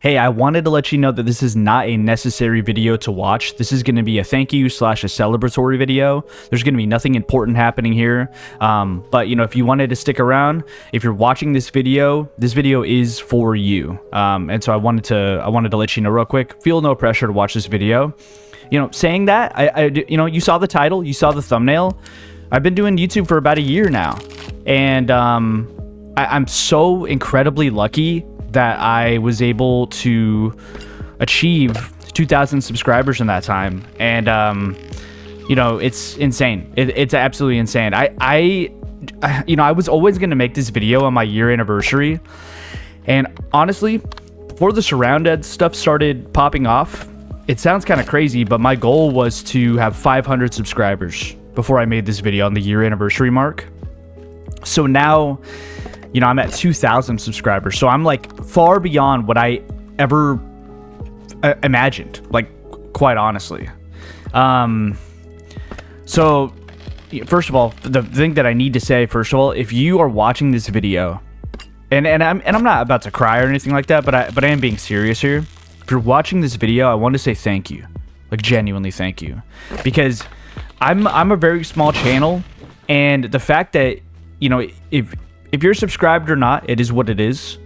Hey, I wanted to let you know that this is not a necessary video to watch. This is going to be a thank you / a celebratory video. There's going to be nothing important happening here. But, you know, if you wanted to stick around, if you're watching this video is for you. And so I wanted to let you know real quick. Feel no pressure to watch this video. You know, saying that, you know, you saw the title, you saw the thumbnail. I've been doing YouTube for about a year now. And I'm so incredibly lucky that I was able to achieve 2,000 subscribers in that time. And, you know, it's insane. It's absolutely insane. You know, I was always going to make this video on my year anniversary. And honestly, before the surround ed stuff started popping off, it sounds kind of crazy, but my goal was to have 500 subscribers before I made this video on the year anniversary mark. So now, you know, I'm at 2,000 subscribers. So I'm like far beyond what I ever imagined, like quite honestly. So first of all, the thing that I need to say, first of all, if you are watching this video, and I'm not about to cry or anything like that, but I am being serious here. If you're watching this video, I want to say thank you, like genuinely thank you, because I'm a very small channel, and the fact that, you know, if you're subscribed or not, it is what it is.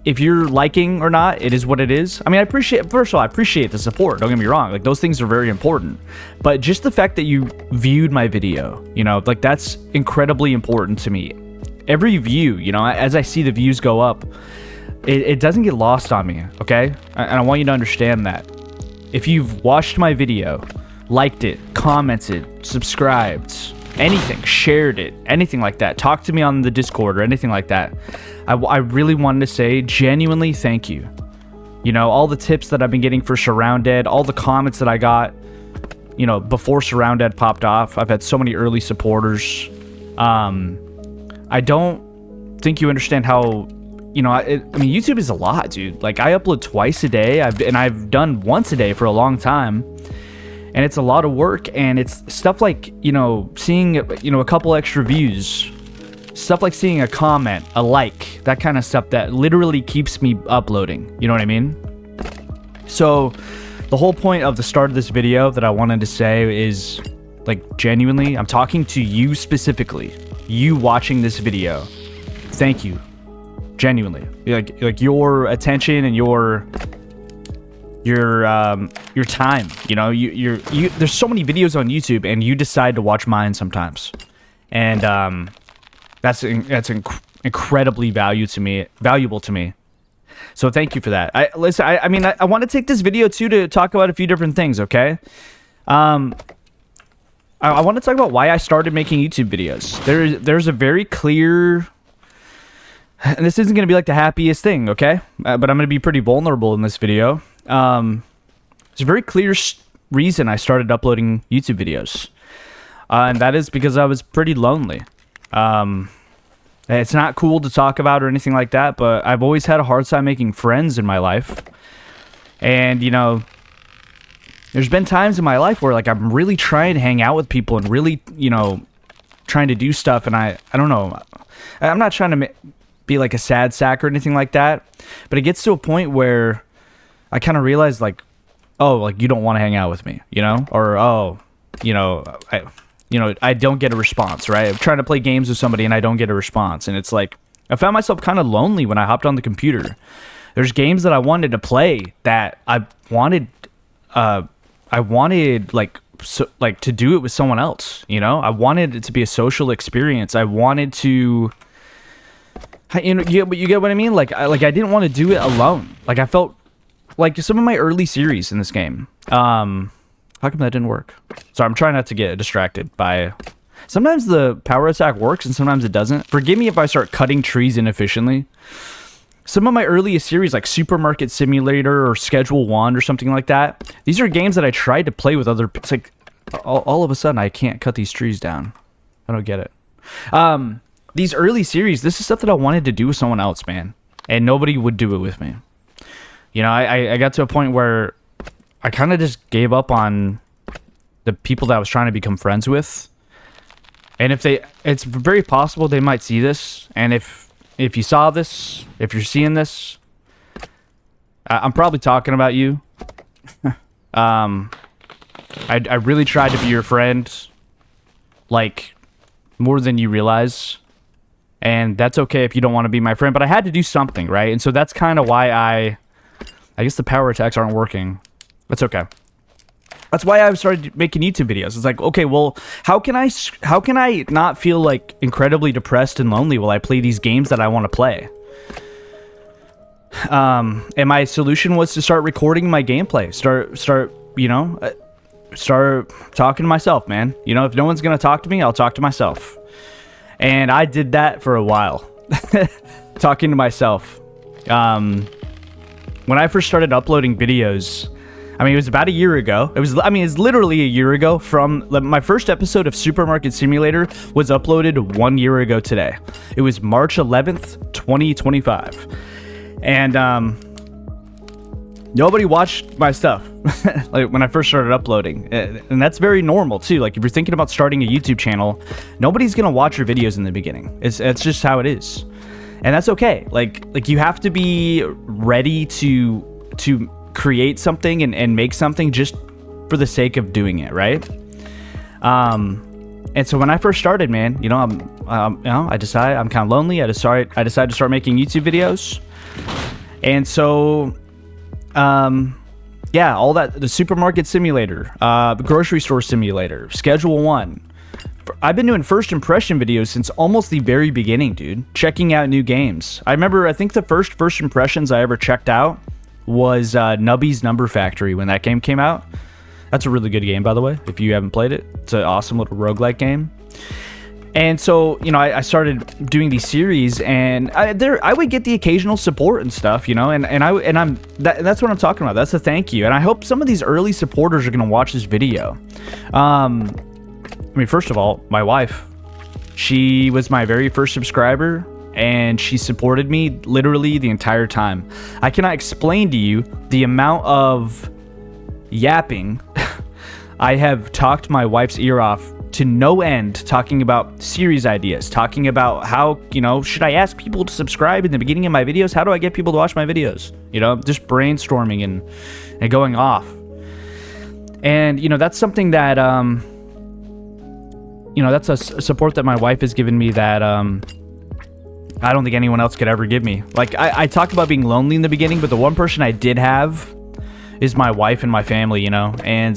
If you're liking or not, it is what it is. I mean, first of all, I appreciate the support. Don't get me wrong. Like, those things are very important. But just the fact that you viewed my video, you know, like, that's incredibly important to me. Every view, you know, as I see the views go up, it doesn't get lost on me, okay? And I want you to understand that. If you've watched my video, liked it, commented, subscribed, anything, shared it, anything like that, talk to me on the Discord or anything like that, I really wanted to say genuinely thank you. You know, all the tips that I've been getting for Surround Ed, all the comments that I got, you know, before Surround Ed popped off. I've had so many early supporters. I don't think you understand how, you know, I mean, YouTube is a lot, dude. Like, I upload twice a day, I've done once a day for a long time. And it's a lot of work, and it's stuff like, you know, seeing, you know, a couple extra views, stuff like seeing a comment, a like, that kind of stuff that literally keeps me uploading. You know what I mean? So the whole point of the start of this video that I wanted to say is, like, genuinely, I'm talking to you specifically, you watching this video. Thank you. Genuinely. Like your attention and your time, you know, you there's so many videos on YouTube, and you decide to watch mine sometimes, and that's incredibly valuable to me. So thank you for that. I mean, I want to take this video too to talk about a few different things. Okay, I want to talk about why I started making YouTube videos. There's a very clear, and this isn't going to be like the happiest thing, okay, but I'm going to be pretty vulnerable in this video. There's a very clear reason I started uploading YouTube videos, and that is because I was pretty lonely. It's not cool to talk about or anything like that, but I've always had a hard time making friends in my life. And, you know, there's been times in my life where, like, I'm really trying to hang out with people and really, you know, trying to do stuff, and I don't know, I'm not trying to be like a sad sack or anything like that, but it gets to a point where I kind of realized, like, oh, like, you don't want to hang out with me, you know? Or, oh, you know, I don't get a response, right? I'm trying to play games with somebody and I don't get a response. And it's like, I found myself kind of lonely when I hopped on the computer. There's games that I wanted to play that I wanted like to do it with someone else, you know? I wanted it to be a social experience. I wanted to, you know, you get what I mean? Like I didn't want to do it alone. Like, I felt like some of my early series in this game. How come that didn't work? So I'm trying not to get distracted by... Sometimes the power attack works and sometimes it doesn't. Forgive me if I start cutting trees inefficiently. Some of my earliest series, like Supermarket Simulator or Schedule 1 or something like that, these are games that I tried to play with other... It's like, all of a sudden, I can't cut these trees down. I don't get it. These early series, this is stuff that I wanted to do with someone else, man. And nobody would do it with me. You know, I got to a point where I kind of just gave up on the people that I was trying to become friends with. And it's very possible they might see this. And if you saw this, if you're seeing this, I'm probably talking about you. I really tried to be your friend, like, more than you realize. And that's okay if you don't want to be my friend, but I had to do something, right? And so that's kind of why I guess the power attacks aren't working. That's okay. That's why I started making YouTube videos. It's like, okay, well, how can I not feel like incredibly depressed and lonely while I play these games that I want to play? And my solution was to start recording my gameplay. Start talking to myself, man. You know, if no one's gonna talk to me, I'll talk to myself. And I did that for a while, talking to myself. When I first started uploading videos, I mean, it was about a year ago. It's literally a year ago from my first episode of Supermarket Simulator was uploaded 1 year ago today. It was March 11th, 2025. And, nobody watched my stuff like when I first started uploading, and that's very normal too. Like if you're thinking about starting a YouTube channel, nobody's gonna watch your videos in the beginning. It's just how it is, and that's okay. Like you have to be ready to create something and make something just for the sake of doing it, right? And so when I first started, man, I decided I'm kind of lonely. I decided to start making YouTube videos, and so. Yeah, all that, the supermarket simulator, the grocery store simulator, schedule 1. I've been doing first impression videos since almost the very beginning, dude. Checking out new games. I think the first impressions I ever checked out was Nubby's Number Factory when that game came out. That's a really good game, by the way, if you haven't played it. It's an awesome little roguelike game. And so, I started doing these series, and I would get the occasional support and stuff, and that's what I'm talking about. That's a thank you, and I hope some of these early supporters are gonna watch this video. First of all, my wife, she was my very first subscriber, and she supported me literally the entire time. I cannot explain to you the amount of yapping I have talked my wife's ear off to no end, talking about series ideas, talking about how, should I ask people to subscribe in the beginning of my videos? How do I get people to watch my videos? Just brainstorming and going off. And, that's something that, that's a support that my wife has given me that I don't think anyone else could ever give me. Like, I talked about being lonely in the beginning, but the one person I did have is my wife and my family, and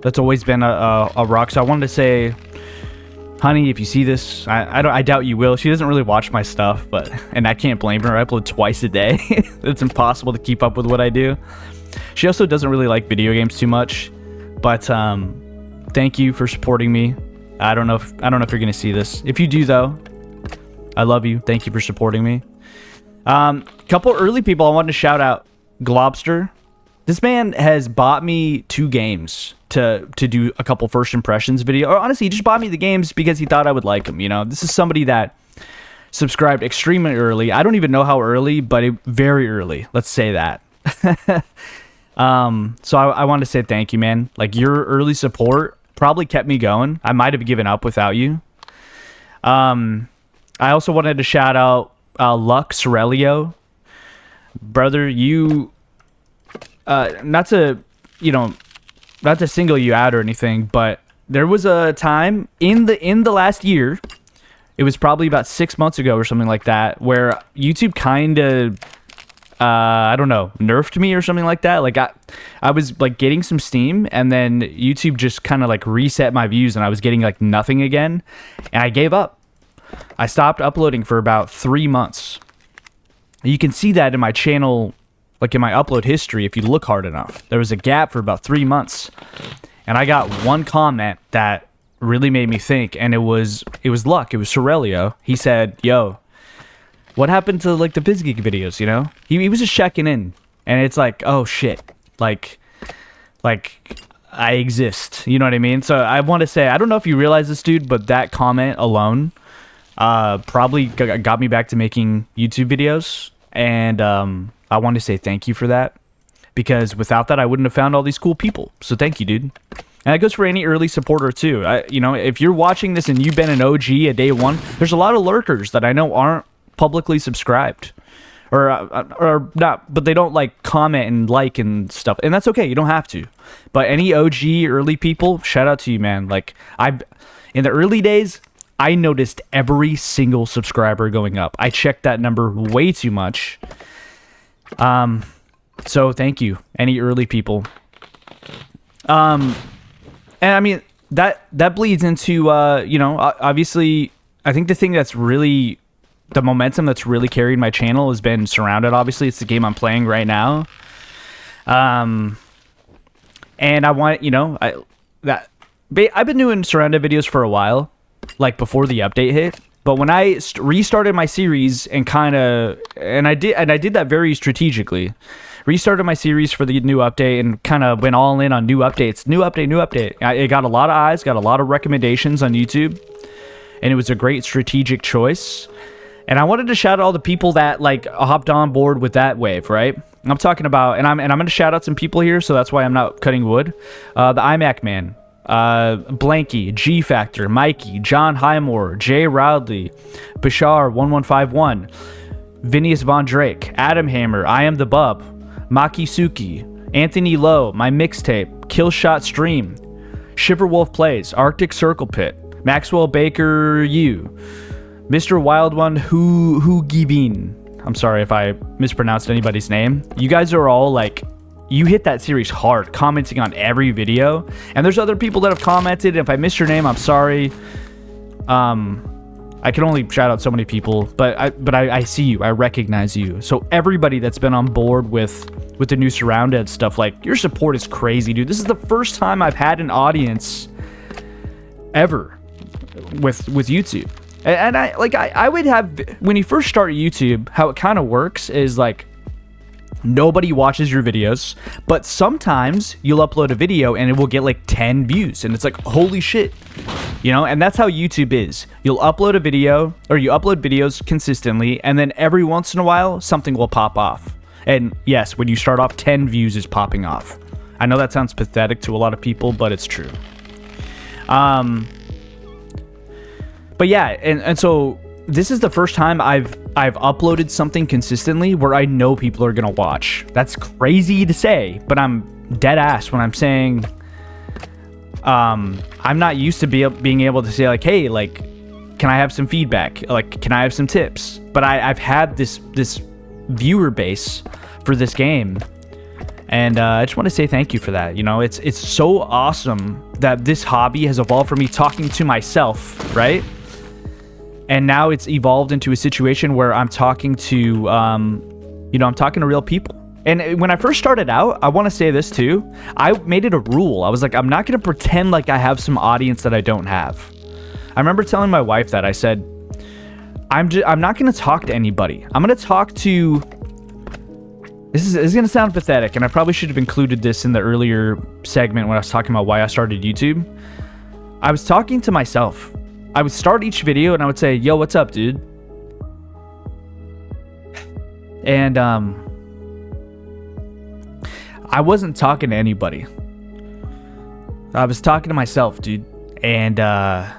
that's always been a rock. So I wanted to say, honey, if you see this, I doubt you will. She doesn't really watch my stuff, and I can't blame her. I upload twice a day. It's impossible to keep up with what I do. She also doesn't really like video games too much, but thank you for supporting me. I don't know if you're gonna see this. If you do, though, I love you. Thank you for supporting me. Couple early people I wanted to shout out. Globster. This man has bought me 2 games to do a couple first impressions video. Or honestly, he just bought me the games because he thought I would like them. This is somebody that subscribed extremely early. I don't even know how early, but very early. Let's say that. So I wanted to say thank you, man. Like, your early support probably kept me going. I might have given up without you. I also wanted to shout out Lux Aurelio. Brother, you... not to single you out or anything, but there was a time in the last year, it was probably about 6 months ago or something like that, where YouTube kind of, nerfed me or something like that. Like I was like getting some steam, and then YouTube just kind of like reset my views, and I was getting like nothing again, and I gave up. I stopped uploading for about 3 months. You can see that in my channel. Like in my upload history, if you look hard enough, there was a gap for about 3 months, and I got one comment that really made me think, and it was Luck. It was Sorelio. He said, "Yo, what happened to like the Bizgeek videos?" He was just checking in, and it's like, oh shit, like I exist. You know what I mean? So I want to say, I don't know if you realize this, dude, but that comment alone, probably got me back to making YouTube videos, and I want to say thank you for that, because without that, I wouldn't have found all these cool people. So thank you, dude. And that goes for any early supporter too. If you're watching this and you've been an OG at day one, there's a lot of lurkers that I know aren't publicly subscribed, or not, but they don't like comment and like and stuff, and that's okay. You don't have to. But any OG early people, shout out to you, man. Like in the early days, I noticed every single subscriber going up. I checked that number way too much. So thank you, any early people. And I mean that bleeds into obviously, I think the thing that's really the momentum that's really carried my channel has been Surrounded. Obviously, it's the game I'm playing right now. And I want, I've been doing Surrounded videos for a while, like before the update hit. But when I restarted my series and I did that very strategically, restarted my series for the new update and kind of went all in on new updates, new update. It got a lot of eyes, got a lot of recommendations on YouTube, and it was a great strategic choice. And I wanted to shout out all the people that like hopped on board with that wave, right? I'm talking about, and I'm going to shout out some people here, so that's why I'm not cutting wood. The iMac Man, Blanky, G Factor, Mikey, John Highmore, Jay Rowley, Bashar 1151, Phineas Von Drake, Adam Hammer, I Am the Bub, Maki Suki, Anthony Lowe, My Mixtape, Killshot Stream, Shiverwolf Plays, Arctic Circle Pit, Maxwell Baker U, Mr. Wild One Who Givin. I'm sorry if I mispronounced anybody's name. You guys are all like, you hit that series hard, commenting on every video. And there's other people that have commented. If I missed your name, I'm sorry. I can only shout out so many people, but I see you, I recognize you. So everybody that's been on board with the new Surrounded stuff, like, your support is crazy, dude. This is the first time I've had an audience ever with YouTube. And I would have, when you first start YouTube, how it kind of works is like, nobody watches your videos, but sometimes you'll upload a video and it will get like 10 views, and it's like, holy shit, and that's how YouTube is. You'll upload a video, or you upload videos consistently, and then every once in a while something will pop off. And yes, when you start off, 10 views is popping off. I know that sounds pathetic to a lot of people, but it's true. But yeah, and so this is the first time I've uploaded something consistently where I know people are gonna watch. That's crazy to say, but I'm dead ass when I'm saying I'm not used to being able to say like, hey, like, can I have some feedback? Like, can I have some tips? But I've had this viewer base for this game, and I just want to say thank you for that. It's so awesome that this hobby has evolved from me talking to myself, right? And now it's evolved into a situation where I'm talking to, I'm talking to real people. And when I first started out, I want to say this too. I made it a rule. I was like, I'm not going to pretend like I have some audience that I don't have. I remember telling my wife that. I said, I'm not going to talk to anybody. I'm going to talk to... This is going to sound pathetic, and I probably should have included this in the earlier segment when I was talking about why I started YouTube. I was talking to myself. I would start each video and I would say, yo, what's up, dude? And I wasn't talking to anybody. I was talking to myself, dude. And I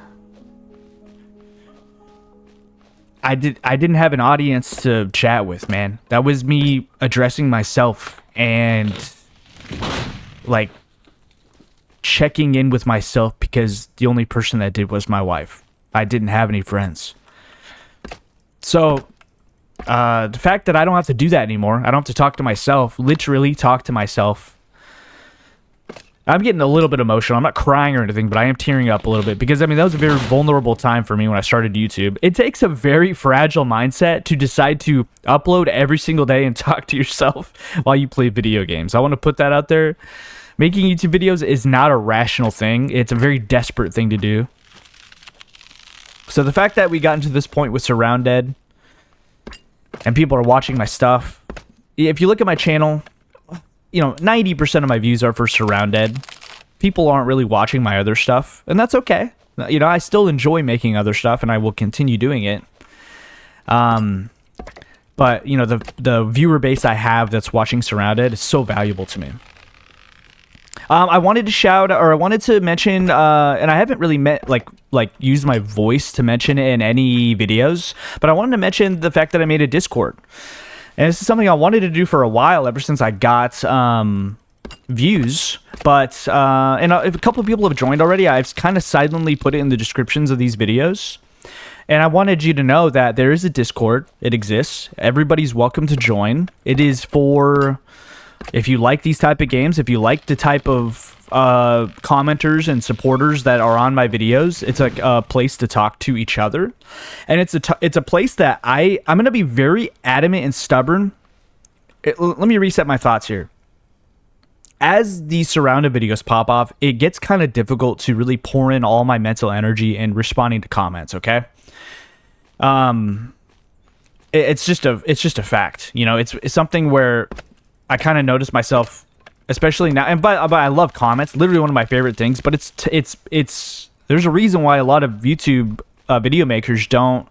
didn't have an audience to chat with, man. That was me addressing myself and like checking in with myself, because the only person that did was my wife. I didn't have any friends. So the fact that I don't have to do that anymore, I don't have to talk to myself, literally talk to myself. I'm getting a little bit emotional. I'm not crying or anything, but I am tearing up a little bit, because that was a very vulnerable time for me when I started YouTube. It takes a very fragile mindset to decide to upload every single day and talk to yourself while you play video games. I want to put that out there. Making YouTube videos is not a rational thing. It's a very desperate thing to do. So the fact that we got into this point with Surrounded and people are watching my stuff, if you look at my channel, 90% of my views are for Surrounded. People aren't really watching my other stuff, and that's okay. I still enjoy making other stuff, and I will continue doing it. But the viewer base I have that's watching Surrounded is so valuable to me. I wanted to mention, and I haven't really used my voice to mention it in any videos, but I wanted to mention the fact that I made a Discord. And this is something I wanted to do for a while, ever since I got views. But and if a couple of people have joined already, I've kind of silently put it in the descriptions of these videos. And I wanted you to know that there is a Discord. It exists. Everybody's welcome to join. It is for, if you like these type of games, if you like the type of commenters and supporters that are on my videos, it's like a place to talk to each other. And it's a place that I'm going to be very adamant and stubborn. Let me reset my thoughts here. As these surrounded videos pop off, it gets kind of difficult to really pour in all my mental energy in responding to comments, okay? It's just a fact, you know. It's something where I kind of notice myself, especially now, and but I love comments, literally one of my favorite things, but it's there's a reason why a lot of YouTube video makers don't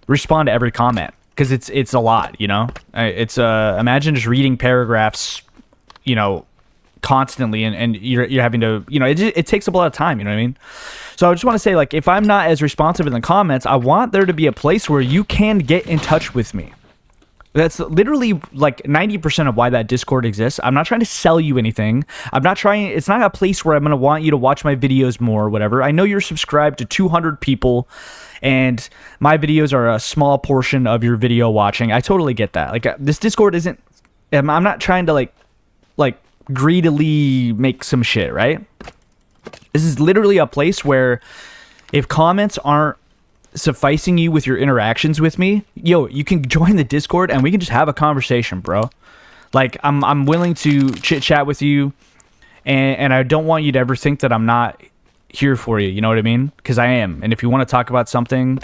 respond to every comment, because it's a lot, you know. It's imagine just reading paragraphs, you know, constantly, and you're having to, you know, it takes up a lot of time, you know what I mean? So I just want to say, like, if I'm not as responsive in the comments, I want there to be a place where you can get in touch with me. That's literally like 90% of why that Discord exists. I'm not trying to sell you anything. It's not a place where I'm going to want you to watch my videos more or whatever. I know you're subscribed to 200 people and my videos are a small portion of your video watching. I totally get that. Like, this Discord isn't, I'm not trying to like greedily make some shit, right? This is literally a place where if comments aren't sufficing you with your interactions with me, yo, you can join the Discord and we can just have a conversation, bro. Like, I'm willing to chit chat with you, and I don't want you to ever think that I'm not here for you. You know what I mean? Because I am. And if you want to talk about something,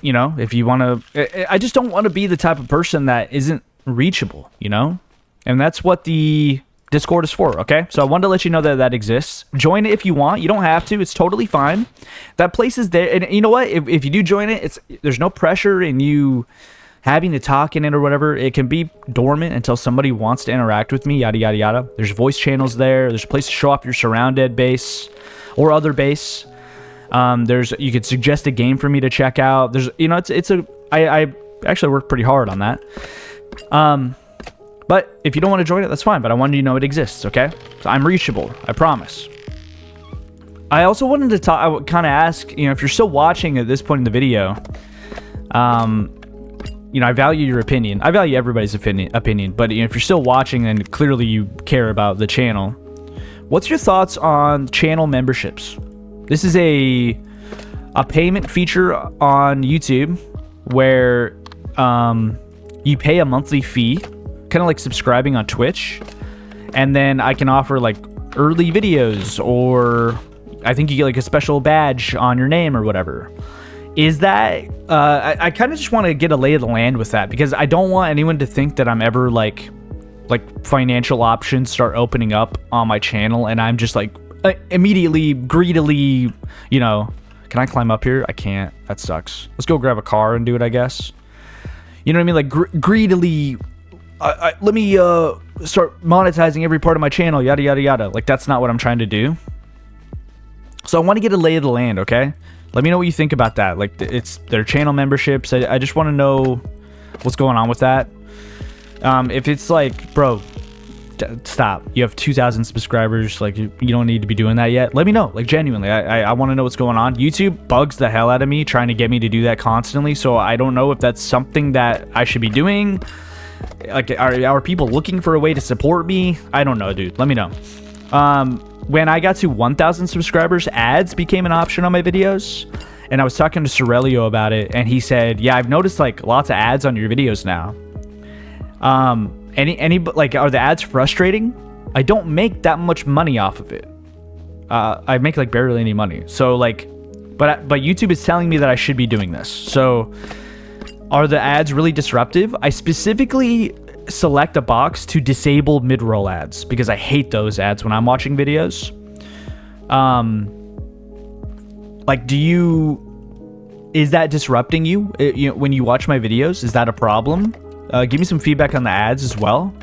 you know, if you want to, I just don't want to be the type of person that isn't reachable, you know? And that's what the Discord is for, okay? So I wanted to let you know that that exists. Join it if you want. You don't have to. It's totally fine. That place is there. And you know what? If you do join it, there's no pressure in you having to talk in it or whatever. It can be dormant until somebody wants to interact with me, yada, yada, yada. There's voice channels there. There's a place to show off your surrounded base or other base. You could suggest a game for me to check out. There's, you know, I actually worked pretty hard on that. But if you don't want to join it, that's fine. But I wanted you to know it exists, okay? So I'm reachable, I promise. I also wanted to talk, I would kind of ask, you know, if you're still watching at this point in the video, you know, I value your opinion. I value everybody's opinion. But you know, if you're still watching, then clearly you care about the channel. What's your thoughts on channel memberships? This is a payment feature on YouTube where you pay a monthly fee, kind of like subscribing on Twitch, and then I can offer like early videos, or I think you get like a special badge on your name or whatever. Is that I kind of just want to get a lay of the land with that, because I don't want anyone to think that I'm ever like financial options start opening up on my channel and I'm just like immediately greedily, you know, can I climb up here? I can't. That sucks. Let's go grab a car and do it, I guess. You know what I mean? Like greedily, let me start monetizing every part of my channel, yada, yada, yada. Like, that's not what I'm trying to do. So I want to get a lay of the land, okay? Let me know what you think about that. Like, it's their channel memberships. I just want to know what's going on with that. If it's like, bro, stop. You have 2,000 subscribers. Like, you don't need to be doing that yet. Let me know. Like, genuinely, I want to know what's going on. YouTube bugs the hell out of me trying to get me to do that constantly. So I don't know if that's something that I should be doing. Like, are people looking for a way to support me? I don't know, dude. Let me know. When I got to 1,000 subscribers, ads became an option on my videos, and I was talking to Sorelio about it, and he said, yeah, I've noticed like lots of ads on your videos now. Like, are the ads frustrating? I don't make that much money off of it. I make like barely any money. So like, but YouTube is telling me that I should be doing this. So are the ads really disruptive? I specifically select a box to disable mid-roll ads because I hate those ads when I'm watching videos. Like, is that disrupting you, when you watch my videos? Is that a problem? Give me some feedback on the ads as well.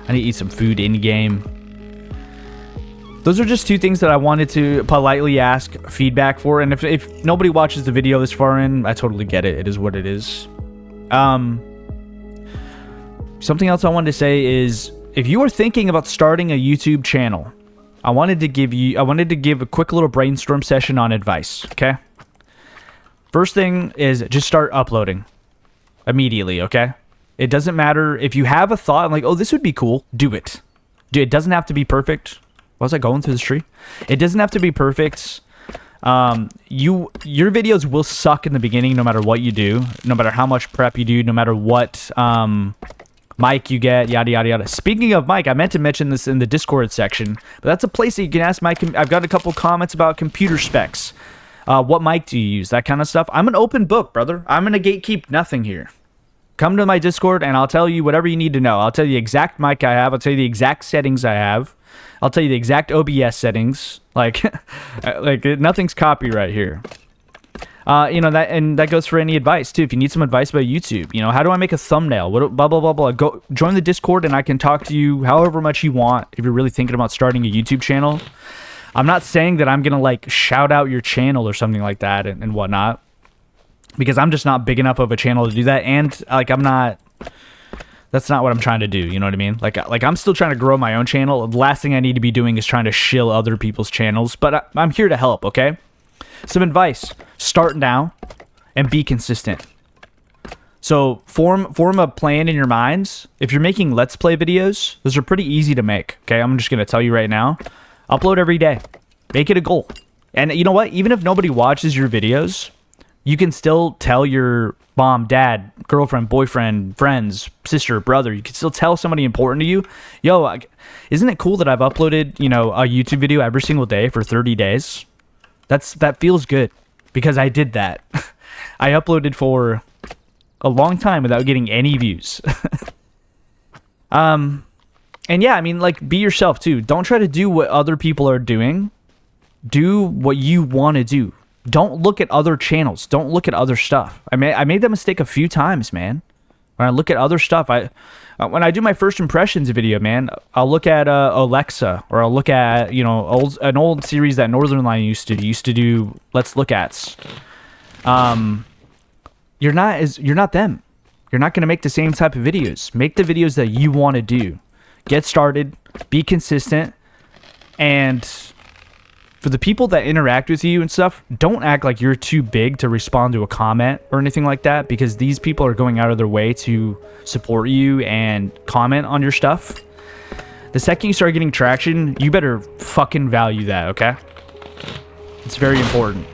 I need to eat some food in game. Those are just two things that I wanted to politely ask feedback for. And if nobody watches the video this far in, I totally get it. It is what it is. something else I wanted to say is, if you are thinking about starting a YouTube channel, I wanted to give a quick little brainstorm session on advice, okay? First thing is just start uploading immediately, okay? It doesn't matter if you have a thought, like, oh, this would be cool, do it. It doesn't have to be perfect. Why was I going through this tree? It doesn't have to be perfect. Your videos will suck in the beginning no matter what you do, no matter how much prep you do, no matter what mic you get, yada yada yada. Speaking of mic, I meant to mention this in the Discord section, but that's a place that you can ask Mike. I've got a couple comments about computer specs. What mic do you use? That kind of stuff. I'm an open book, brother. I'm gonna gatekeep nothing here. Come to my Discord and I'll tell you whatever you need to know. I'll tell you the exact mic I have. I'll tell you the exact settings I have. I'll tell you the exact OBS settings. Like, nothing's copyright here. That goes for any advice too. If you need some advice about YouTube, how do I make a thumbnail? What blah blah blah blah. Go join the Discord and I can talk to you however much you want. If you're really thinking about starting a YouTube channel, I'm not saying that I'm gonna like shout out your channel or something like that and whatnot, because I'm just not big enough of a channel to do that, and like that's not what I'm trying to do. You know what I mean? Like I'm still trying to grow my own channel. The last thing I need to be doing is trying to shill other people's channels, but I'm here to help. Okay. Some advice: start now and be consistent. So form a plan in your minds. If you're making Let's Play videos, those are pretty easy to make. Okay, I'm just gonna tell you right now. Upload every day. Make it a goal. And you know what? Even if nobody watches your videos, you can still tell your mom, dad, girlfriend, boyfriend, friends, sister, brother. You can still tell somebody important to you. Yo, isn't it cool that I've uploaded, a YouTube video every single day for 30 days? That feels good because I did that. I uploaded for a long time without getting any views. And yeah, I mean, like, be yourself too. Don't try to do what other people are doing. Do what you want to do. Don't look at other channels. Don't look at other stuff. I made that mistake a few times, man. When I look at other stuff, when I do my first impressions video, man, I'll look at Alexa, or I'll look at an old series that Northern Line used to do. Let's look at. You're not them. You're not gonna make the same type of videos. Make the videos that you want to do. Get started. Be consistent. And for the people that interact with you and stuff, don't act like you're too big to respond to a comment or anything like that, because these people are going out of their way to support you and comment on your stuff. The second you start getting traction, you better fucking value that, okay? It's very important,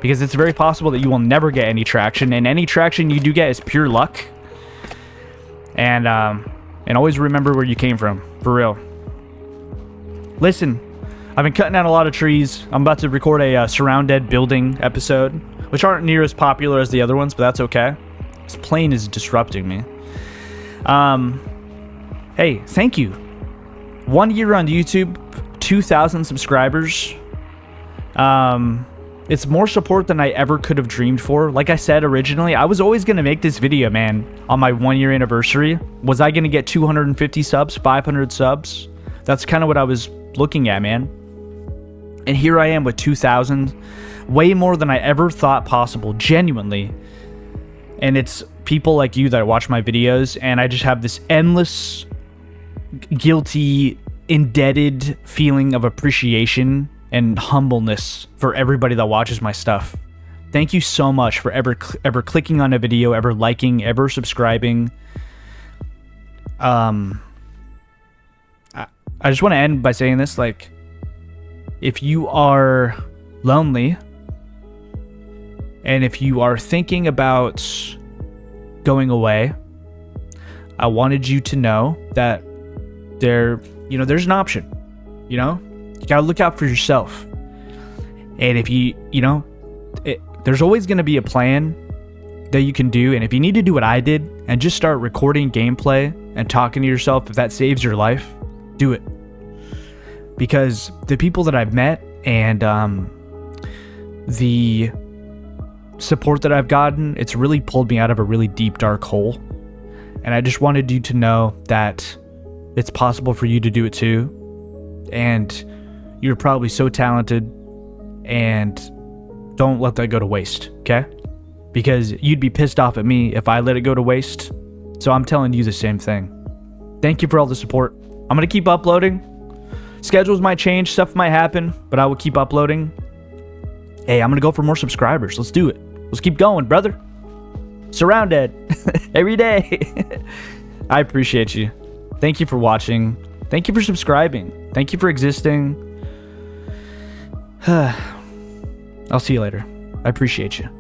because it's very possible that you will never get any traction, and any traction you do get is pure luck. And always remember where you came from, for real. Listen, I've been cutting down a lot of trees. I'm about to record a surrounded building episode, which aren't near as popular as the other ones, but that's okay. This plane is disrupting me. Hey, thank you. 1 year on YouTube, 2,000 subscribers. It's more support than I ever could have dreamed for. Like I said originally, I was always going to make this video, man, on my 1 year anniversary. Was I going to get 250 subs, 500 subs? That's kind of what I was looking at, man. And here I am with 2,000. Way more than I ever thought possible, genuinely. And it's people like you that watch my videos, and I just have this endless, guilty, indebted feeling of appreciation and humbleness for everybody that watches my stuff. Thank you so much for ever clicking on a video, ever liking, ever subscribing. I just want to end by saying this, like, if you are lonely and if you are thinking about going away, I wanted you to know that there's an option. You gotta look out for yourself. And if there's always going to be a plan that you can do. And if you need to do what I did and just start recording gameplay and talking to yourself, if that saves your life, do it. Because the people that I've met and the support that I've gotten, it's really pulled me out of a really deep, dark hole. And I just wanted you to know that it's possible for you to do it too. And you're probably so talented, and don't let that go to waste, okay? Because you'd be pissed off at me if I let it go to waste. So I'm telling you the same thing. Thank you for all the support. I'm going to keep uploading. Schedules might change, stuff might happen, but I will keep uploading. Hey, I'm going to go for more subscribers. Let's do it. Let's keep going, brother. Surrounded every day. I appreciate you. Thank you for watching. Thank you for subscribing. Thank you for existing. I'll see you later. I appreciate you.